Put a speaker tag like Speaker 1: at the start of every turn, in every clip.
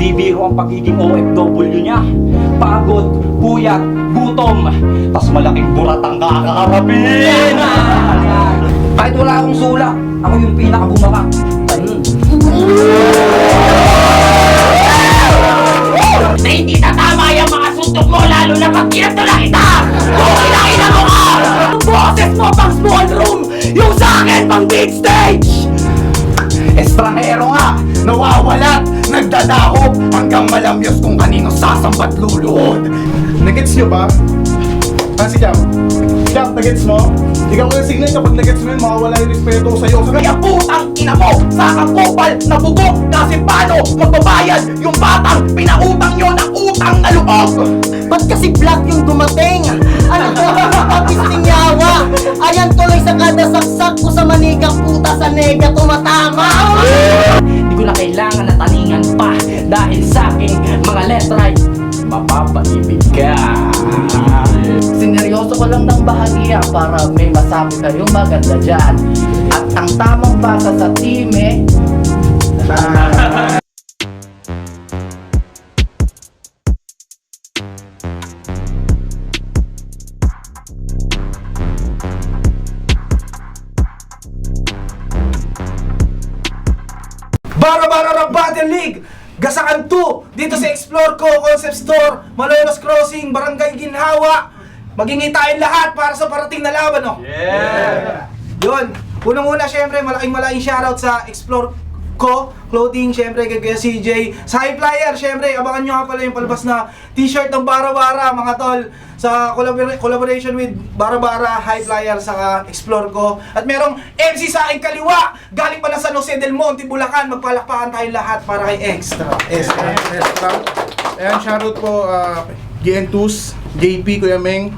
Speaker 1: Hindi biro ang pagiging OFW niya. Pagod, puyat, gutom, tas malaking buratang kakaharapin. Kahit wala akong sulak, ako yung pinakabumaka.
Speaker 2: Na hindi tatama yung mga suntok mo, lalo na pag kinatulang kita! Okay lang ilang mo ka! Ang boses mo pang small room, yung sa akin pang big stage!
Speaker 3: Estranghero nga, nawawalat, nagdadahop, hanggang malamyos kung kanino sasambat luluhod.
Speaker 4: Nagets nyo ba? Si Jam. Jam, nagets mo? Ikaw ko yung signal kapag nagets mo yun, mawawala yung respeto sa'yo.
Speaker 2: Kaya putang ina mo, sa kakupal na bugok, kasi paano magbabayad yung batang pinautang nyo ng utang na loob?
Speaker 5: Ba't kasi black yung dumating? Ano ba papisting yawa? Ayan tuloy sa kada saksak ko sa manigang puta sa nega tumatama.
Speaker 1: Hindi ko na kailangan na taningan pa dahil sa aking mga letray mapapaibig ka.
Speaker 6: Sineryoso ko lang ng bahagya para may masabi kayong maganda dyan. At ang tamang basa sa time,
Speaker 4: Bara-bara Battle League! Gasakan 2! Dito sa Explore Co. Concept Store, Malolos Crossing, Barangay Ginhawa. Magingitayin lahat para sa parating na laban, no? Yeah! Yun! Unang-una, syempre, malaking shoutout sa Explore Co. Clothing, syempre, kay Kuya CJ. Sa High Flyer, syempre, abangan nyo nga pala yung palabas na t-shirt ng Bara-bara, mga tol. Sa collaboration with Bara-bara, High Flyer, saka Explore Co. At merong MC sa aking kaliwa, galing pa na San Jose del Monte, Bulacan. Magpalakpakan tayo lahat para kay Extra. Extra.
Speaker 7: Ayan, shoutout po GN2s, JP, Kuya Meng,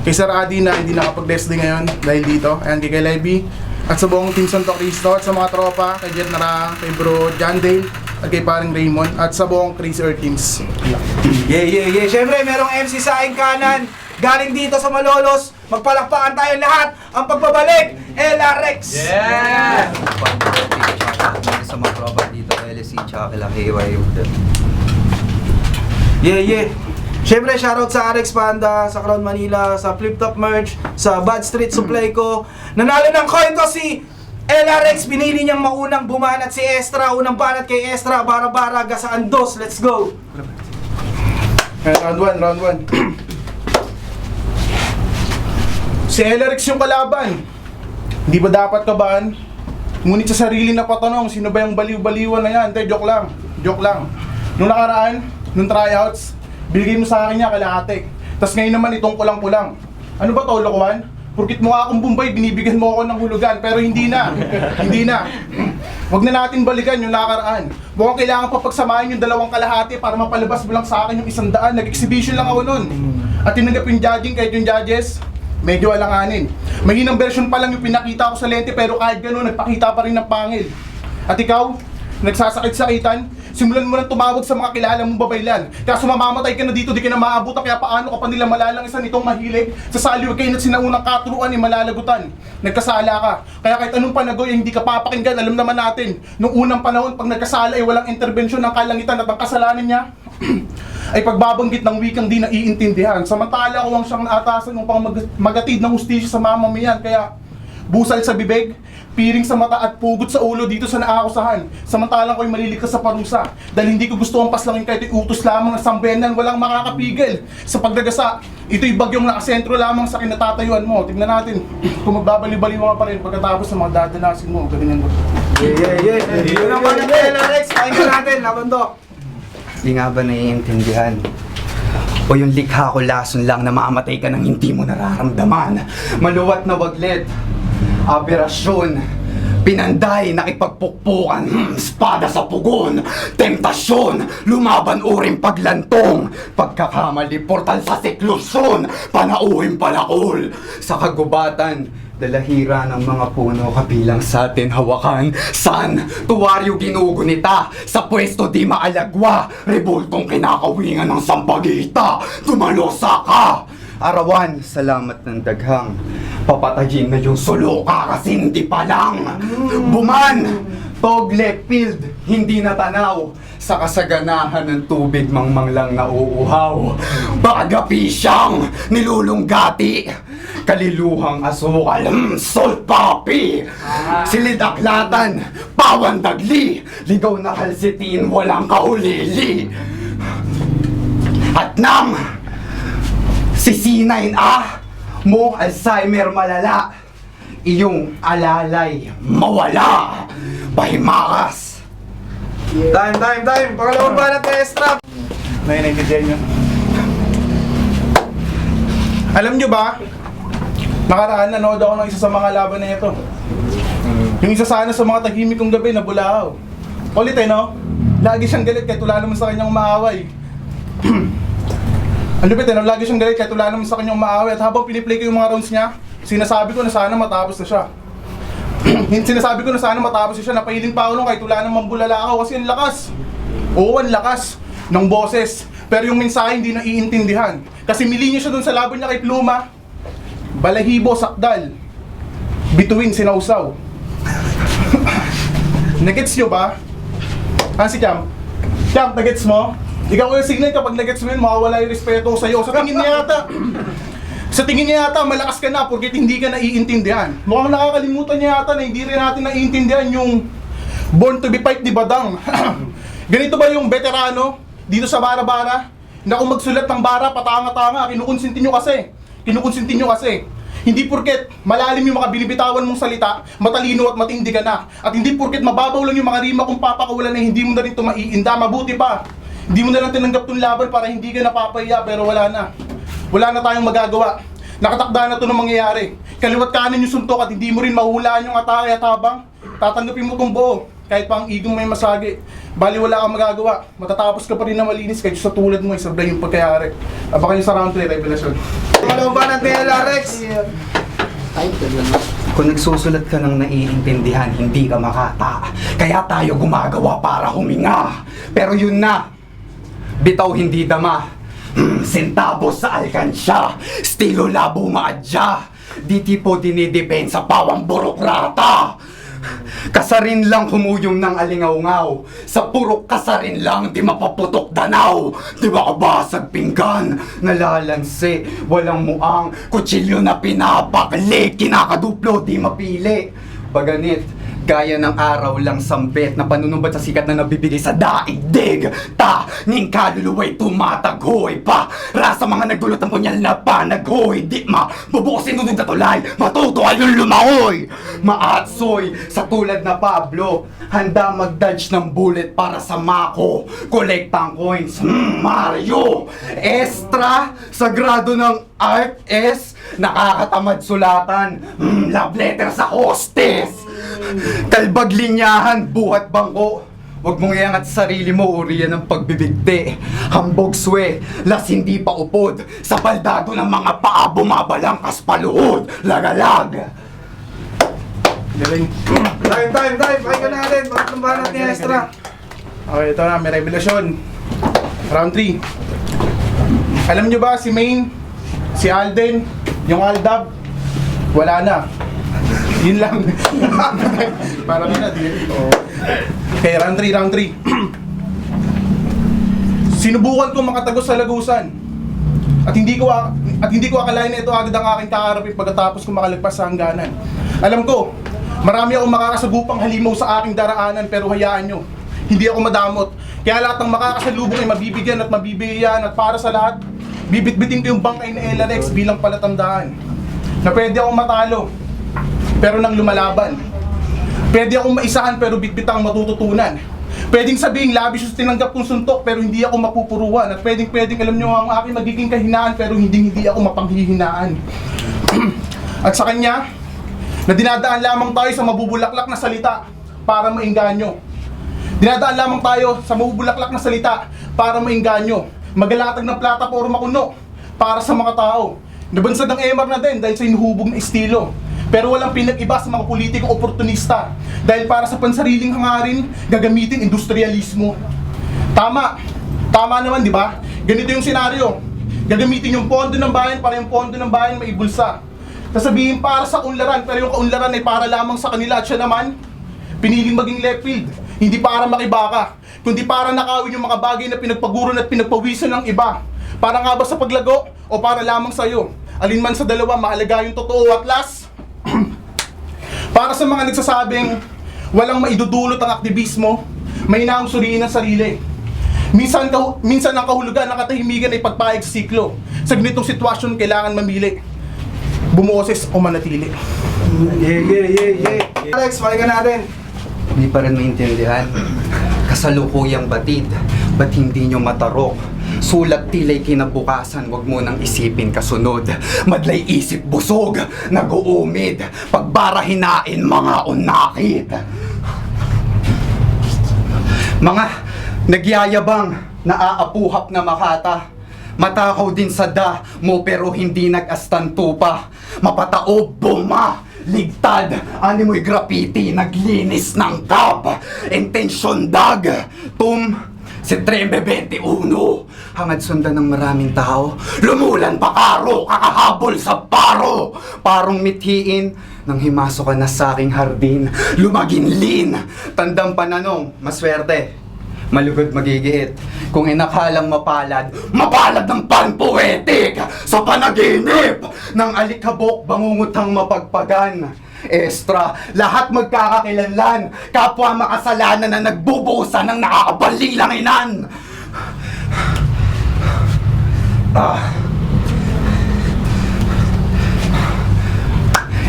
Speaker 7: kay Sir Adi na hindi nakapag-wrestling ngayon dahil dito. Ayan, kay Levy, at sa buong Team Santo Cristo, at sa mga tropa, kay Jet Nara, kay Bro John Dale, at kay paring Raymond, at sa buong Crazy Earth Teams.
Speaker 4: Yeah. Siyempre, merong MC sa aking kanan. Galing dito sa Malolos. Magpalakpakan tayo lahat. Ang pagbabalik, LRX.
Speaker 8: Yeah! Sa mga tropa dito, LSC, tsaka kila KY.
Speaker 4: Yeah. Siyempre, shoutout sa RX Panda, sa Crown Manila, sa Flip Top Merch, sa Bad Street Supply ko. Nanalo ng coin ko si LRX. Pinili niyang maunang bumanat si Estra. Unang banat kay Estra. Bara-bara, gasaan 2. Let's go.
Speaker 7: Round 1. Si LRX yung kalaban. Hindi ba dapat kabahan? Ngunit sa sarili na patanong, sino ba yung baliw-baliwan na yan? Joke lang. Nung nakaraan, nung tryouts, binigay mo sa akin niya kalahati. Tapos ngayon naman itong kulang-kulang. Ano ba to, lokohan? Purkit mo akong Bombay, binibigyan mo ako ng hulugan. Pero hindi na. Huwag na natin balikan yung nakaraan. Mukhang kailangan pa pagsamahin yung dalawang kalahati para mapalabas mo lang sa akin yung 100. Nag-exhibition lang ako nun. At tinanggap yung judging kahit yung judges, medyo alanganin. Mahinang version pa lang yung pinakita ko sa lente pero kahit gano'n, nagpakita pa rin ng pangil. At ikaw, nagsasakit-sakitan, simulan mo nang tumawag sa mga kilala mong babaylan. Kaya mamamatay ka na dito, di ka na maabutan, kaya paano ka pa nila malalangisan itong mahilig? Sa saliwag kayo na sinaunang katuruan ay malalagutan. Nagkasala ka. Kaya kahit anong panagoy ay hindi ka papakinggan, alam naman natin. Nung unang panahon, pag nagkasala ay walang intervensyon ng kalangitan at ang kasalanan niya ay pagbabanggit ng wikang di naiintindihan. Samantala ko ang siyang naatasan ng magatid ng hustisya sa mamamayan. Kaya busal sa bibig, piring sa mata at pugot sa ulo dito sa naakusahan. Samantalang ko'y maliligtas sa parusa. Dahil hindi ko gusto ang paslangin kahit utos lamang ng sambenan, walang makakapigil. Sa pagdagasa, ito'y bagyong nakasentro lamang sa kinatatayuan mo. Tignan natin kung magbabali-bali mo pa rin pagkatapos ng mga dadanasin mo. Ganyan mo.
Speaker 4: Yeah. Yun ang mga LRX. Pakinggan natin, Labandok.
Speaker 8: Di nga ba naiintindihan? O yung likha ko lason lang na mamatay ka nang hindi mo nararamdaman? Maluwat na waglit, aberasyon, pinanday, nakipagpukpukan, espada sa pugon, tentasyon, lumaban uring paglantong, pagkakamali, portal sa siklusyon, panauhing palakol, sa kagubatan, dalahira ng mga puno kabilang sa atin hawakan. San, tuwaryo ginugunita, sa pwesto di maalagwa, rebultong kinakawingan ng sampagita, tumalosa ka! Arawan, salamat ng daghang, papatayin na yung suluka kasi hindi pa lang. Buman, Togle field, hindi natanaw. Sa kasaganahan ng tubig mangmang lang nauuhaw. Bagapi siyang nilulunggati. Kaliluhang asukal, salt poppy. Silidaklatan, pawan dagli. Ligaw na kalsitin, walang kahulili. At nang sisinain mo Alzheimer malala, iyong alalay mawala. Pahimakas.
Speaker 4: Time! Pangalawang banat na extra!
Speaker 7: Naiintindihan nyo? Alam nyo ba? Nakaraan nanood ako ng isa sa mga laban na ito. Yung isa sana sa mga tahimik kong gabi na Bulao. Ulit no? Lagi siyang galit kahit wala naman sa kanyang maaway. Ang lupit no? Lagi siyang galit kahit wala naman sa kanyang maaway. At habang piniplay ko yung mga rounds niya, sinasabi ko na sana matapos na siya. Sinasabi ko na sana matapos siya, napahiling pa ako nung kahit wala namang bulala ako kasi ang lakas. Oo, ang lakas ng boses. Pero yung mensahe hindi na iintindihan. Kasi milinya siya dun sa laban niya kay Pluma. Balahibo, sakdal. Bituin, sinausaw. Nagets nyo ba? Si Cam? Cam, nagets mo? Ikaw yung signal kapag nagets mo yun, mawawala yung respeto ko sa'yo. Sa tingin niya yata, malakas ka na porque hindi ka naiintindihan. Mukhang nakakalimutan niya yata na hindi rin natin naiintindihan yung Born to be Fight ni Badang. Ganito ba yung veterano dito sa Bara-Bara? Na kung magsulat ng bara, patanga-tanga, kinukonsinti nyo kasi. Hindi porket malalim yung mga binibitawan mong salita, matalino at matindi ka na. At hindi porket mababaw lang yung mga rima kung papakawalan na hindi mo na rin ito maiinda. Mabuti pa, hindi mo na lang tinanggap tong laban para hindi ka napapahiya, pero wala na. Wala na tayong magagawa. Nakatakda na ito ng mangyayari. Kaliwat kanan yung suntok at hindi mo rin mahulaan yung atake at habang tatanggapin mo itong buo. Kahit pa ang igong may masagi. Bali wala kang magagawa. Matatapos ka pa rin na malinis kahit sa tulad mo, isablay yung pagkayari. Abangan nyo sa round 3, revelasyon.
Speaker 4: Pangalawang banat na LRX!
Speaker 8: Kung nagsusulat ka ng naiintindihan, hindi ka makata. Kaya tayo gumagawa para huminga. Pero yun na, bitaw hindi dama. Sentabos sa alkansya, estilo labo maadya. Di tipo dinidepensa pawang burokrata. Kasarin lang humuyong ng alingaw-ngaw. Sa purok kasarin lang di mapaputok danaw. Di makabasag pinggan, nalalansi, walang muang. Kutsilyo na pinapakli, kinakaduplo di mapili. Baganit, gaya ng araw lang sambit na panunumbat sa sikat na nabibigay sa daigdig. Ning kaluluwa'y tumataghoy pa. Rasa mga nagdulot ng punyal na panaghoy. Di bubukusin nunod na tulay, matutuwa yung lumahoy. Maatsoy, sa tulad na Pablo, handa mag-dodge ng bullet para sa Mako. Kolektang coins, Mario. Extra, sagrado ng art S, nakakatamad sulatan. Love letter sa hostess. Kalbag linyahan, buhat bangko. Huwag mong iangat sa sarili mo, uriyan ng pagbibigti. Hambog swe, las hindi pa upod. Sa baldado ng mga paa bumabalangkas paluhod. Lagalag.
Speaker 7: Galing.
Speaker 4: Time! Pakinggan natin, pangatlong banat na extra!
Speaker 7: Okay, ito na, may revelasyon. Round 3. Alam nyo ba si Maine, si Alden, yung Aldab, wala na. Yun lang. Parang yun na, Okay, round 3. Sinubukan ko makatagos sa lagusan. At hindi ko akalain na ito agad ang aking kaharapin pagkatapos ko makalagpas sa hangganan. Alam ko, marami akong makakasagupang halimaw sa aking daraanan, pero hayaan nyo, hindi ako madamot. Kaya lahat ng makakasalubong ay mabibigyan at mabibigyan, at para sa lahat, bibitbitin ko yung bangkay na LRX bilang palatandaan na pwede akong matalo, pero nang lumalaban. Pwede akong maisahan pero bitbitang matututunan. Pwedeng sabihin labis yung tinanggap kong suntok pero hindi ako mapupuruan. At pwedeng alam nyo ang aking magiging kahinaan pero hindi ako mapanghihinaan. At sa kanya, na dinadaan lamang tayo sa mabubulaklak na salita para maingganyo. Dinadaan lamang tayo sa mabubulaklak na salita para maingganyo. Magalatag ng plataporma kuno para sa mga tao. Nabansag ang MR na din dahil sa inuhubog na estilo. Pero walang pinag-iba sa mga politikong oportunista dahil para sa pansariling hangarin, gagamitin industrialismo. Tama naman, di ba? Ganito yung senaryo. Gagamitin yung pondo ng bayan para yung pondo ng bayan maibulsa. Sasabihin para sa unlaran, pero yung kaunlaran ay para lamang sa kanila at siya naman, piniling maging left field. Hindi para makibaka, kundi para nakawin yung mga bagay na pinagpaguran at pinagpawisan ng iba. Para nga ba sa paglago o para lamang sa'yo? Alin man sa dalawa, mahalaga yung totoo. At last, para sa mga nagsasabing walang maidudulot ang aktivismo, may naang suriin ang sarili. Minsan ang kahulugan ng katahimikan ay pagpayag sa siklo. Sa ganitong sitwasyon, kailangan mamili. Bumuoses o manatili.
Speaker 4: Alex, pakinggan natin.
Speaker 8: Hindi pa rin maintindihan. Kasalukuyang batid, ba't hindi nyo matarok? Sulat tila'y kinabukasan, wag mo nang isipin kasunod. Madlay isip busog, nag-uumid, pagbara hinain mga unakit. Mga nagyayabang, naaapuhap na makata. Matakaw din sa da mo pero hindi nag-astanto pa. Mapataob, buma, ligtad, animoy graffiti, naglinis ng kap. Intensyon dag, Setyembre 21, hangad sundan ng maraming tao, lumulan pa karo, kakahabol sa paro. Parong mithiin, nang himasok ka na sa aking hardin, lumaginlin, tandang pananong, maswerte, malugod magigiit. Kung inakalang mapalad, mapalad ng panpoetic sa panaginip ng alikabok, bangungutang mapagpagan. Extra, lahat magkakakilanlan, kapwa makasalanan na nagbubusan ng nakakabalilang inan.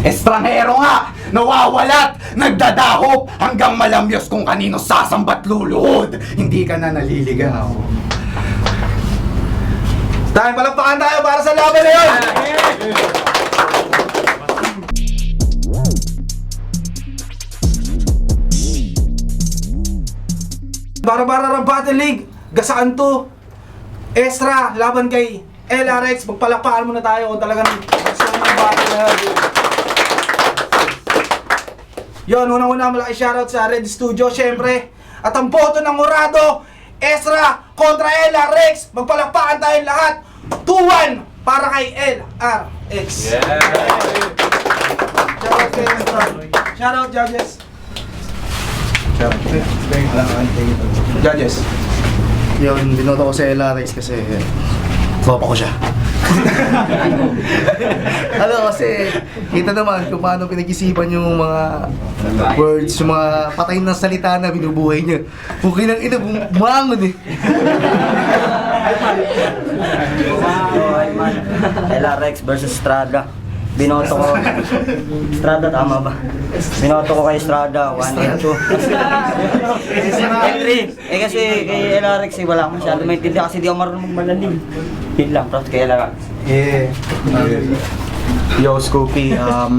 Speaker 8: Estranghero nga, nawawalat, nagdadahop, hanggang malamyos kung kanino sasambat luluhod. Hindi ka na naliligaw.
Speaker 4: Tayo, palakpakan tayo para sa laban na yun! Bara-bara ng Battle League, gasaan to. Extra, laban kay LRX. Magpalakpakan muna tayo kung talagang gasaan ng battle na yun. Yun, unang-una malaki shoutout sa Red Studio, syempre. At ang boto ng Murado, Extra kontra LRX. Magpalakpakan tayong lahat. 2-1 para kay LRX. Shoutout kay Extra. Shoutout, judges. Judges.
Speaker 9: Yun, binoto ko sa LRX kasi tropa ko siya. Ano kasi, kita naman kung paano pinag-isipan yung mga words, yung mga patay na salita na binubuhay niya. Bukay ng ina, bumangon eh.
Speaker 5: LRX versus Strada. Binoto ko. Strada, tama ba? Binoto ko kay Strada, 1 and 2. 3. Kasi kay LRX wala akong masyado maintindihan kasi di ako marunong magmalalim. Yun lang, props kay LRX.
Speaker 10: Yo, Scoopy, 1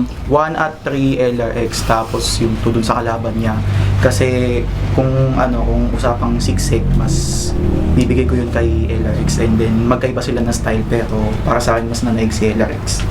Speaker 10: at 3 LRX tapos yung 2 dun sa kalaban niya. Kasi kung usapang siksik, mas bibigay ko yun kay LRX and then magkaiba sila na style pero para sa akin mas nanaig si LRX.